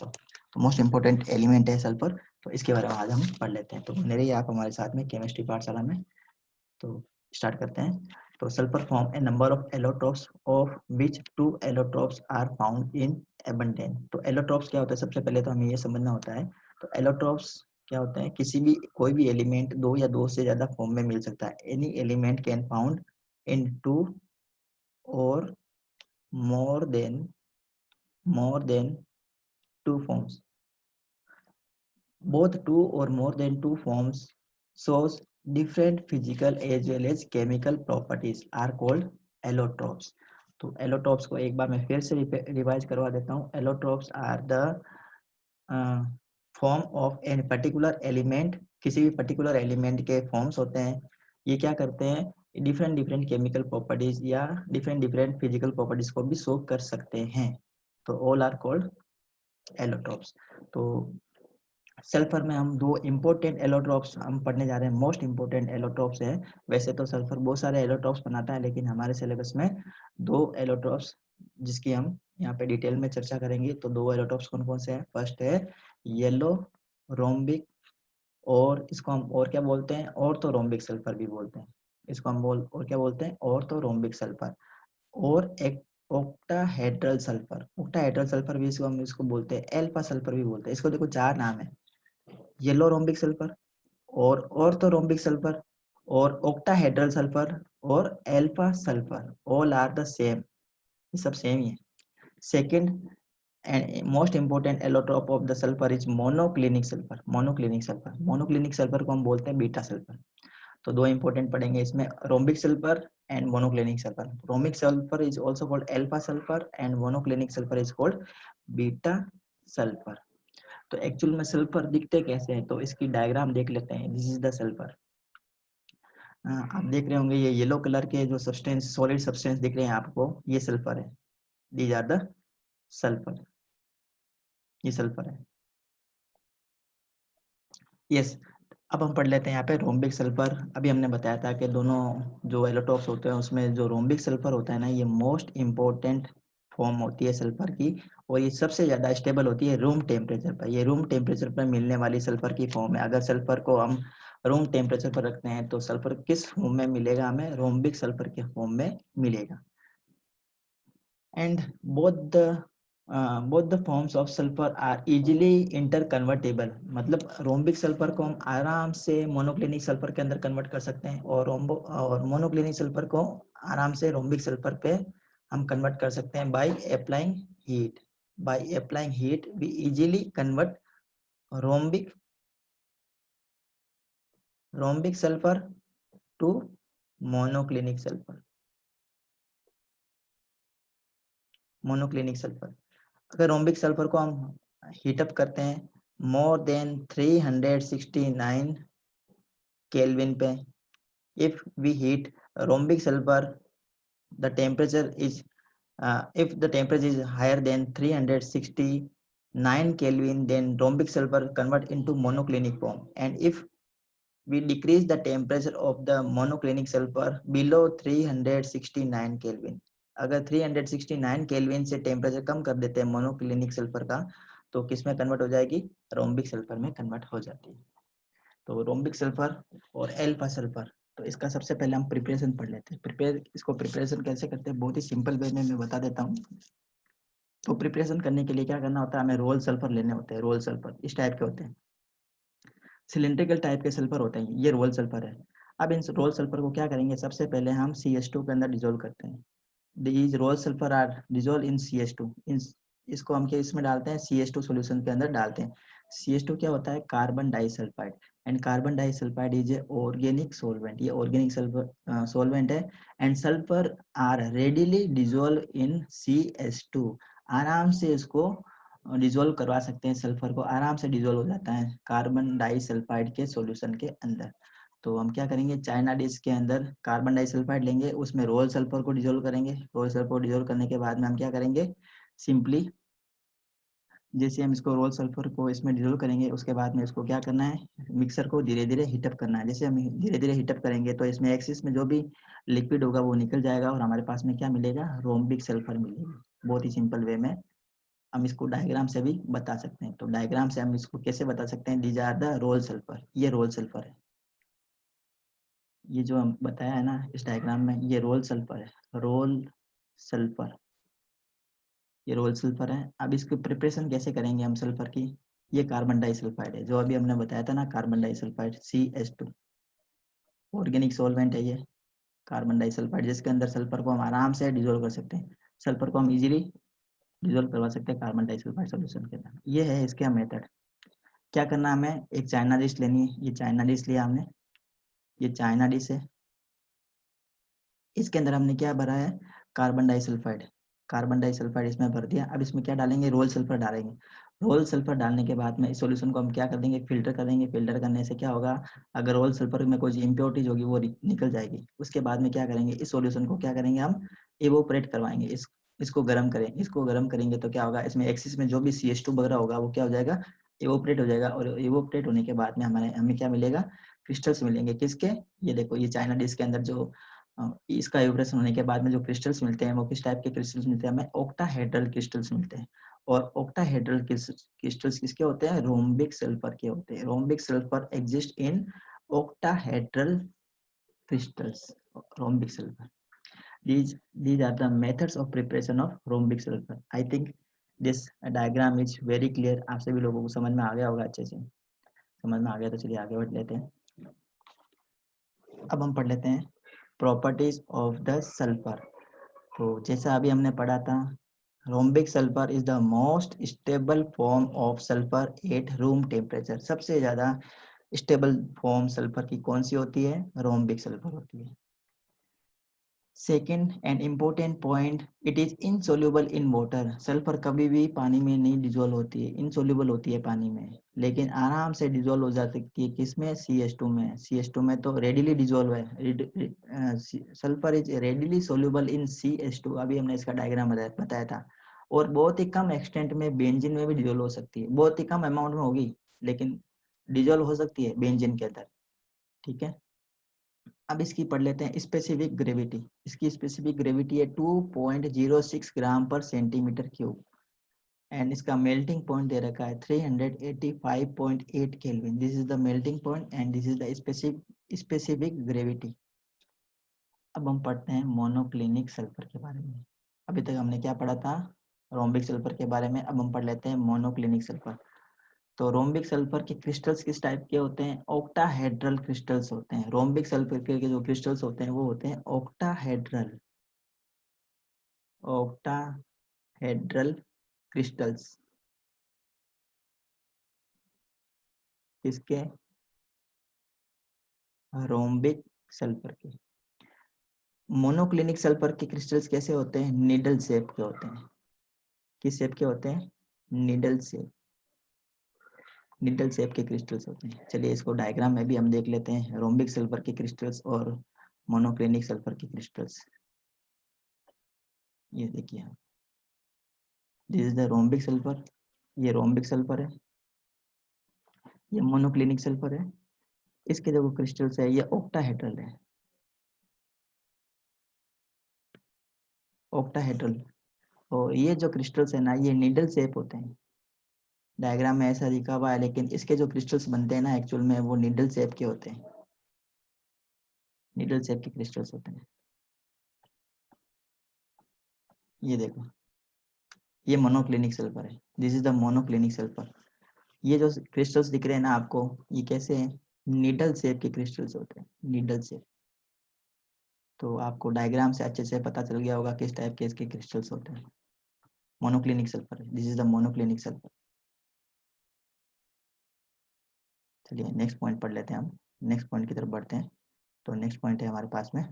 Of. तो most important element है sulphur, तो इसके बारे में आज हम पढ़ लेते हैं। तो बने रहिए आप हमारे साथ में केमिस्ट्री पाठशाला में। तो स्टार्ट करते हैं। तो sulphur form a number of allotropes of which 2 allotropes are found in abundance. तो एलोट्रॉप्स क्या होता है, सबसे पहले तो हमें ये समझना होता है। तो एलोट्रॉप्स क्या होते हैं, किसी भी कोई भी एलिमेंट दो या दो से ज्यादा फॉर्म में मिल सकता है। Any element can found in 2 और more than 2 forms. Both 2 or more than 2 forms shows different physical as well as chemical properties are called allotropes. तो allotropes को एक बार मैं फिर से रिवाइज करवा देता हूँ। allotropes are the form of a particular element, किसी भी पर्टिकुलर एलिमेंट के फॉर्म्स होते हैं। ये क्या करते हैं, डिफरेंट डिफरेंट केमिकल प्रॉपर्टीज या डिफरेंट डिफरेंट फिजिकल प्रॉपर्टीज को भी शो कर सकते हैं। तो ऑल आर कॉल्ड एलोट्रॉप्स। तो सल्फर में हम दो इम्पोर्टेंट एलोट्रॉप्स हम पढ़ने जा रहे हैं। मोस्ट इम्पोर्टेंट एलोट्रॉप्स है। वैसे तो सल्फर बहुत सारे एलोट्रॉप्स बनाता है, लेकिन हमारे सिलेबस में दो एलोट्रॉप्स जिसकी हम यहाँ पे डिटेल में चर्चा करेंगे। तो दो एलोट्रॉप्स कौन कौन से हैं। फर्स्ट है येलो रोम्बिक, और इसको हम और क्या बोलते हैं, ऑर्थोरोम्बिक सल्फर भी बोलते हैं। इसको हम और क्या बोलते हैं, ऑर्थोरोम्बिक सल्फर। और एक ऑक्टाहेड्रल सल्फर, ऑक्टाहेड्रल सल्फर भी इसको हम इसको बोलते हैं एल्फा सल्फर भी बोलते हैं। इसको देखो चार नाम है, येलो रोम्बिक सल्फर और ऑर्थोरोम्बिक सल्फर और ऑक्टाहेड्रल सल्फर और alpha sulphur. All are the same, ये सब सेम ही है। Second and most important allotrope of the sulphur is monoclinic sulphur. Monoclinic sulphur, monoclinic sulphur को हम बोलते हैं बीटा सल्फर। तो दो इंपॉर्टेंट पढ़ेंगे इसमें, rhombic sulphur and monoclinic sulphur. Rhombic sulphur is also called alpha sulphur and monoclinic sulphur is called beta sulphur. तो actual में सल्फर दिखते कैसे हैं, तो इसकी डायग्राम देख लेते हैं। This is the sulphur. आप देख रहे होंगे ये येलो कलर के जो सब्सटेंस, सॉलिड सब्सटेंस दिख रहे हैं आपको, ये सल्फर है। दीज आर द सल्फर, ये सल्फर है। यस, अब हम पढ़ लेते हैं यहाँ पे रोम्बिक सल्फर। अभी हमने बताया था कि दोनों जो एलोटॉप्स होते हैं उसमें जो रोम्बिक सल्फर होता है ना, ये मोस्ट इम्पोर्टेंट फॉर्म होती है सल्फर की, और ये सबसे ज्यादा स्टेबल होती है रूम टेम्परेचर पर। ये रूम टेम्परेचर पर मिलने वाली सल्फर की फॉर्म है। अगर सल्फर को हम रूम टेम्परेचर पर रखते हैं तो सल्फर किस फॉर्म में मिलेगा हमें, रोम्बिक सल्फर के फॉर्म में मिलेगा। And both the forms of sulfur are easily interconvertible। मतलब रोम्बिक सल्फर को हम आराम से मोनोक्लिनिक सल्फर के अंदर कन्वर्ट कर सकते हैं, और मोनोक्लिनिक सल्फर को आराम से रोम्बिक सल्फर पे हम कन्वर्ट कर सकते हैं by applying heat. By applying heat we easily convert rhombic sulphur to monoclinic sulphur. Monoclinic sulphur, अगर रोम्बिक सल्फर को हम हीटअप करते हैं मोर देन 369 केल्विन पे, if we heat rhombic sulfur, the temperature is if the temperature is higher than 369 Kelvin, then rhombic sulfur convert into monoclinic form. And if we decrease the temperature of the monoclinic sulfur below 369 Kelvin, अगर 369 kelvin से temperature कम कर देते हैं monoclinic sulphur का, तो किस में convert हो जाएगी, रोम्बिक सल्फर में कन्वर्ट हो जाती है। तो रोम्बिक सल्फर और एल्फा सल्फर, तो इसका सबसे पहले हम प्रिपरेशन पढ़ लेते हैं। इसको प्रिपरेशन कैसे करते हैं, बहुत ही सिंपल वे में मैं बता देता हूँ। तो प्रिपरेशन करने के लिए क्या करना होता है, हमें रोल सल्फर लेने होते हैं। रोल सल्फर इस टाइप के होते हैं, सिलिंड्रिकल टाइप के सल्फर होते हैं, ये रोल सल्फर है। अब इन रोल सल्फर को क्या करेंगे, सबसे पहले हम CH2 के अंदर डिजोल्व करते हैं। These roll sulfur are dissolved in CH2। इसको हम क्या इसमें डालते हैं, CH2 सॉल्यूशन के अंदर डालते हैं। CH2 क्या होता है, carbon disulphide, and carbon disulphide is a organic solvent. ये ऑर्गेनिक सोलवेंट है। And sulphur are readily dissolve in CH2। आराम से इसको डिजोल्व करवा सकते हैं, सल्फर को आराम से डिजोल्व हो जाता है कार्बन डाइसल्फाइड के सॉल्यूशन के अंदर। तो हम क्या करेंगे, चाइना डिश के अंदर कार्बन डाइसल्फाइड लेंगे, उसमें रोल सल्फर को डिजोल्व करेंगे। रोल सल्फर को डिजोल्व करने के बाद में हम क्या करेंगे, सिंपली जैसे हम इसको रोल सल्फर को इसमें डिजोल्व करेंगे, उसके बाद में इसको क्या करना है, मिक्सर को धीरे धीरे हीटअप करना है। जैसे हम धीरे धीरे हीटअप करेंगे तो इसमें एक्सिस में जो भी लिक्विड होगा वो निकल जाएगा, और हमारे पास में क्या मिलेगा, रोम्बिक सल्फर मिलेगी। बहुत ही सिंपल वे में हम इसको डायग्राम से भी बता सकते हैं। तो डायग्राम से हम इसको कैसे बता सकते हैं, these are the roll sulphur, ये रोल सल्फर है, ये जो हम बताया है ना इस डायग्राम में, ये रोल सल्फर है, रोल सल्फर, ये रोल सल्फर है। अब इसकी प्रिपरेशन कैसे करेंगे हम सल्फर की, ये कार्बन डाइसल्फाइड है जो अभी हमने बताया था ना, carbon disulphide CH2, organic solvent है ये कार्बन डाइसल्फाइड, जिसके अंदर सल्फर को हम आराम से डिजोल्व कर सकते हैं, सल्फर को हम इजीली डिजोल्व करवा सकते हैं कार्बन डाइसल्फाइड सॉल्यूशन के अंदर। ये है इसका मेथड। क्या करना है हमें, एक चाइना डिश लेनी है, ये चाइना डिश लिया हमने, ये चाइना डिश है, इसके अंदर हमने क्या भरा है, कार्बन डाइसल्फाइड, कार्बन डाइसल्फाइड इसमें भर दिया। अब इसमें क्या डालेंगे, रोल सल्फर डालेंगे। रोल सल्फर डालने के बाद में इस सॉल्यूशन को हम क्या कर देंगे, फिल्टर कर देंगे। फिल्टर करने से क्या होगा, अगर रोल सल्फर में कोई इम्प्योरिटीज होगी वो निकल जाएगी। उसके बाद में क्या करेंगे, इस सॉल्यूशन को क्या करेंगे हम, इवोपरेट करवाएंगे, इसको गर्म करें, इसको गर्म करेंगे तो क्या होगा, इसमें एक्सिस में जो भी CH2 वगैरह होगा वो क्या हो जाएगा, इवोपरेट हो जाएगा। और इवोपरेट होने के बाद में हमें क्या मिलेगा, क्रिस्टल्स मिलेंगे। किसके, ये देखो, ये चाइना डिश के अंदर जो इसका इवोपरेशन होने के बाद में जो क्रिस्टल्स मिलते हैं वो किस टाइप के क्रिस्टल्स मिलते हैं, हमें ऑक्टाहेड्रल क्रिस्टल्स मिलते हैं। और ऑक्टाहेड्रल क्रिस्टल्स किसके होते हैं, रोम्बिक सल्फर के होते हैं। Rhombic sulphur exist in octahedral crystals, rhombic sulphur. These are the methods of preparation of rhombic sulfur. I think this diagram is very clear. आप सभी लोगों को समझ में आ गया होगा, अच्छे से समझ में आ गया तो चलिए आगे बढ़ लेते हैं। अब हम पढ़ लेते हैं प्रॉपर्टीज ऑफ द सल्फर। तो जैसा अभी हमने पढ़ा था, rhombic sulphur is the most stable form of sulphur at room temperature. सबसे ज्यादा स्टेबल फॉर्म सल्फर की कौन सी होती है, रोम्बिक सल्फर होती है। Second and important point, it is insoluble in water. Sulphur कभी भी पानी में नहीं डिजोल्व होती है, इनसोल्यूबल होती है पानी में, लेकिन आराम से डिजोल्व हो जा सकती है किसमें, CH2 में। CH2 में तो रेडिली डिजोल्व है, sulphur is readily soluble in CH2, अभी हमने इसका डायग्राम बताया था। और बहुत ही कम एक्सटेंट में बेंजीन में भी डिजोल्व हो सकती है, बहुत ही कम अमाउंट में होगी लेकिन डिजोल्व हो सकती है बेंजीन के अंदर, ठीक है। अब इसकी पढ़ लेते हैं स्पेसिफिक ग्रेविटी। इसकी स्पेसिफिक ग्रेविटी है 2.06 ग्राम पर सेंटीमीटर क्यूब, एंड इसका मेल्टिंग पॉइंट दे रखा है 385.8 kelvin. This is the melting point and this is the specific gravity. अब हम पढ़ते हैं मोनोक्लिनिक सल्फर के बारे में। अभी तक हमने क्या पढ़ा था, रोम्बिक सल्फर के बारे में। अब हम पढ़ लेते हैं मोनोक्लिनिक सल्फर। तो रोम्बिक सल्फर के क्रिस्टल्स किस टाइप के होते हैं, ऑक्टाहेड्रल क्रिस्टल्स होते हैं। रोम्बिक सल्फर के जो क्रिस्टल्स होते हैं वो होते हैं ऑक्टाहेड्रल, ऑक्टाहेड्रल क्रिस्टल्स। किसके, रोम्बिक सल्फर के। मोनोक्लिनिक सल्फर के क्रिस्टल्स कैसे होते हैं, निडल शेप के होते हैं। किस शेप के होते हैं, निडल शेप, निडल शेप के क्रिस्टल्स होते हैं। चलिए इसको डायग्राम में भी हम देख लेते हैं, रोम्बिक सल्फर के क्रिस्टल्स और मोनोक्लिनिक सल्फर के क्रिस्टल्स। ये देखिए, this is the rhombic sulphur, ये रोम्बिक सल्फर है, ये मोनोक्लिनिक सल्फर है। इसके जो क्रिस्टल्स है ये ऑक्टाहेड्रल है, ऑक्टाहेड्रल। और ये जो क्रिस्टल्स है ना ये नीडल शेप होते हैं। डायग्राम में ऐसा लिखा हुआ है लेकिन इसके जो क्रिस्टल्स बनते हैं ना एक्चुअल में वो नीडल शेप के होते हैं, नीडल शेप के क्रिस्टल्स होते हैं। ये देखो, ये मोनोक्लिनिक सल्फर है, this is the monoclinic sulphur. ये जो क्रिस्टल्स दिख रहे हैं ना आपको, ये कैसे हैं, नीडल शेप के क्रिस्टल्स होते हैं, नीडल शेप। तो आपको डायग्राम से अच्छे से पता चल गया होगा किस टाइप के इसके क्रिस्टल्स होते हैं। मोनोक्लिनिक सल्फर है, this is the monoclinic sulphur. चलिए नेक्स्ट पॉइंट पढ़ लेते हैं हम, नेक्स्ट पॉइंट की तरफ बढ़ते हैं। तो नेक्स्ट पॉइंट है हमारे पास में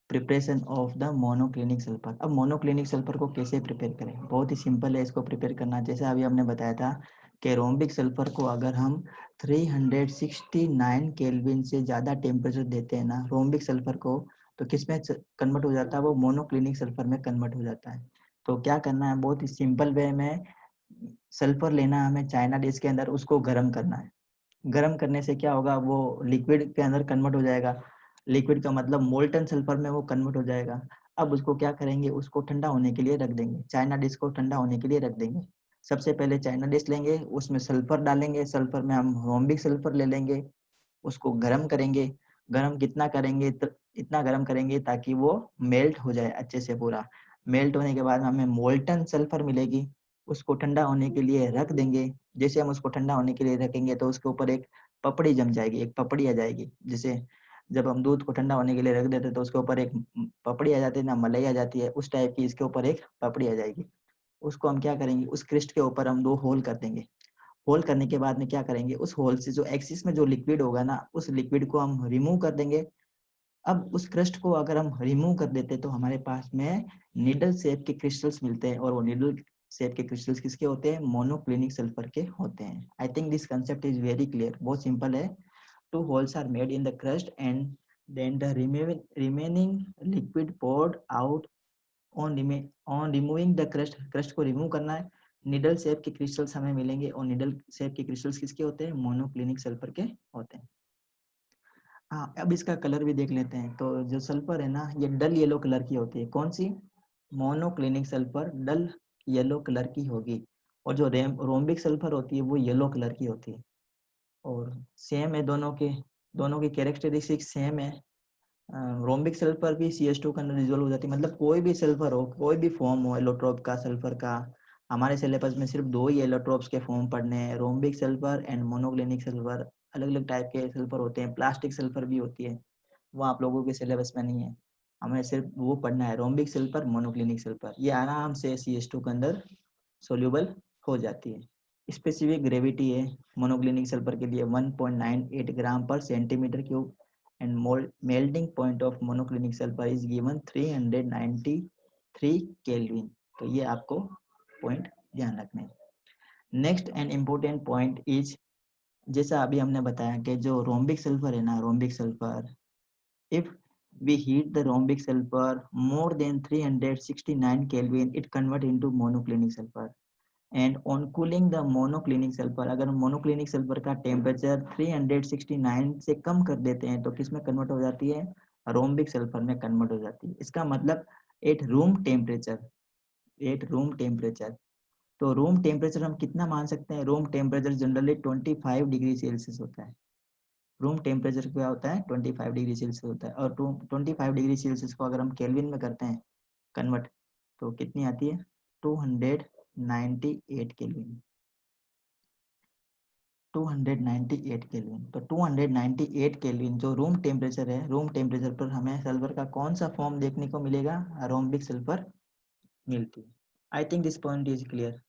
preparation of the monoclinic sulphur. अब मोनोक्लिनिक सल्फर को कैसे प्रिपेयर करें, बहुत ही सिंपल है इसको प्रिपेयर करना। जैसे अभी हमने बताया था कि रोम्बिक सल्फर को अगर हम 369 केल्विन से ज़्यादा टेम्परेचर देते हैं ना रोम्बिक सल्फर को, तो किस में कन्वर्ट हो जाता है, वो मोनोक्लिनिक सल्फर में कन्वर्ट हो जाता है। तो क्या करना है, बहुत ही सिंपल वे में सल्फर लेना है हमें चाइना डिश के अंदर, उसको गर्म करना है। गर्म करने से क्या होगा, वो लिक्विड के अंदर कन्वर्ट हो जाएगा। लिक्विड का मतलब मोल्टन सल्फर में वो कन्वर्ट हो जाएगा। अब उसको क्या करेंगे, उसको ठंडा होने के लिए रख देंगे, चाइना डिश को ठंडा होने के लिए रख देंगे। सबसे पहले चाइना डिश लेंगे, उसमें सल्फर डालेंगे, सल्फर में हम रोम्बिक सल्फर ले लेंगे, उसको गर्म करेंगे। गर्म कितना करेंगे, इतना गर्म करेंगे ताकि वो मेल्ट हो जाए अच्छे से पूरा। मेल्ट होने के बाद हमें मोल्टन सल्फर मिलेगी, उसको ठंडा होने के लिए रख देंगे। जैसे हम उसको ठंडा होने के लिए रखेंगे तो उसके ऊपर एक पपड़ी जम जाएगी, एक पपड़ी आ जाएगी। जैसे जब हम दूध को ठंडा होने के लिए रख देते हैं तो उसके ऊपर एक पपड़ी आ जाती है ना, मलाई आ जाती है, उस टाइप की इसके ऊपर एक पपड़ी आ जाएगी। उसको हम क्या करेंगे, उस क्रिस्ट के ऊपर हम 2 होल कर देंगे। होल करने के बाद में क्या करेंगे, उस होल से जो एक्सिस में जो लिक्विड होगा ना, उस लिक्विड को हम रिमूव कर देंगे। अब उस क्रस्ट को अगर हम रिमूव कर देते तो हमारे पास में निडल शेप के क्रिस्टल्स मिलते हैं, और वो निडल शेप के क्रिस्टल्स किसके होते हैं, मोनोक्लिनिक सल्फर के होते हैं। I think this concept is very clear, बहुत सिंपल है। 2 holes are made in the crust and then the remaining liquid poured out on removing the crust को रिमूव करना है। निडल शेप के क्रिस्टल्स हमें मिलेंगे, और निडल शेप के क्रिस्टल्स किसके होते हैं, मोनोक्लिनिक सल्फर के होते हैं। हाँ, अब इसका कलर भी देख लेते हैं। तो जो सल्फर है ना, ये डल येलो कलर की होती है। कौन सी, मोनोक्लिनिक सल्फर डल येलो कलर की होगी, और जो रोम्बिक सल्फर होती है वो येलो कलर की होती है। और सेम है दोनों के कैरेक्टरिस्टिक्स सेम है। रोम्बिक सल्फर भी CH2 के अंदर डिजोल्व हो जाती है। मतलब कोई भी सल्फर हो, कोई भी फॉर्म हो एलोट्रोप का, सल्फर का, हमारे सिलेबस में सिर्फ 2 ही एलोट्रोप्स के फॉर्म पढ़ने हैं, rhombic sulphur and monoclinic sulphur. अलग अलग टाइप के सल्फर होते हैं, प्लास्टिक सल्फर भी होती है, वो आप लोगों के सिलेबस में नहीं है। हमें सिर्फ वो पढ़ना है, रोम्बिक सल्फर, मोनोक्लिनिक सल्फर, ये आराम से CH2 के अंदर सोल्यूबल हो जाती है। स्पेसिफिक ग्रेविटी है मोनोक्लिनिक सल्फर के लिए 1.98 ग्राम पर centimetre cube, and melting point of monoclinic sulfur is given 393 Kelvin। तो ये आपको पॉइंट ध्यान रखना है। Next and important point is, जैसा अभी हमने बताया कि जो रोम्बिक सल्फर है ना, rhombic sulphur, if we heat the rhombic sulfur more than 369 Kelvin, it convert into monoclinic sulfur। And on cooling the monoclinic sulphur, अगर मोनोक्लिनिक सल्फर का टेम्परेचर 369 से कम कर देते हैं तो किस में कन्वर्ट हो जाती है, रोम्बिक सल्फर में कन्वर्ट हो जाती है। इसका मतलब at room temperature, at room temperature. तो रूम टेम्परेचर हम कितना मान सकते हैं, room temperature generally 25 degree Celsius होता है। रूम टेम्परेचर क्या होता है, 25 डिग्री सेल्सियस होता है। और 25 डिग्री सेल्सियस को अगर हम केल्विन में करते हैं कन्वर्ट, तो कितनी आती है, 298 केल्विन। 298 केल्विन। तो 298 केल्विन जो रूम टेम्परेचर है, रूम टेम्परेचर पर हमें सल्फर का कौन सा फॉर्म देखने को मिलेगा, रोम्बिक सल्फर मिलती है। I think this point is clear.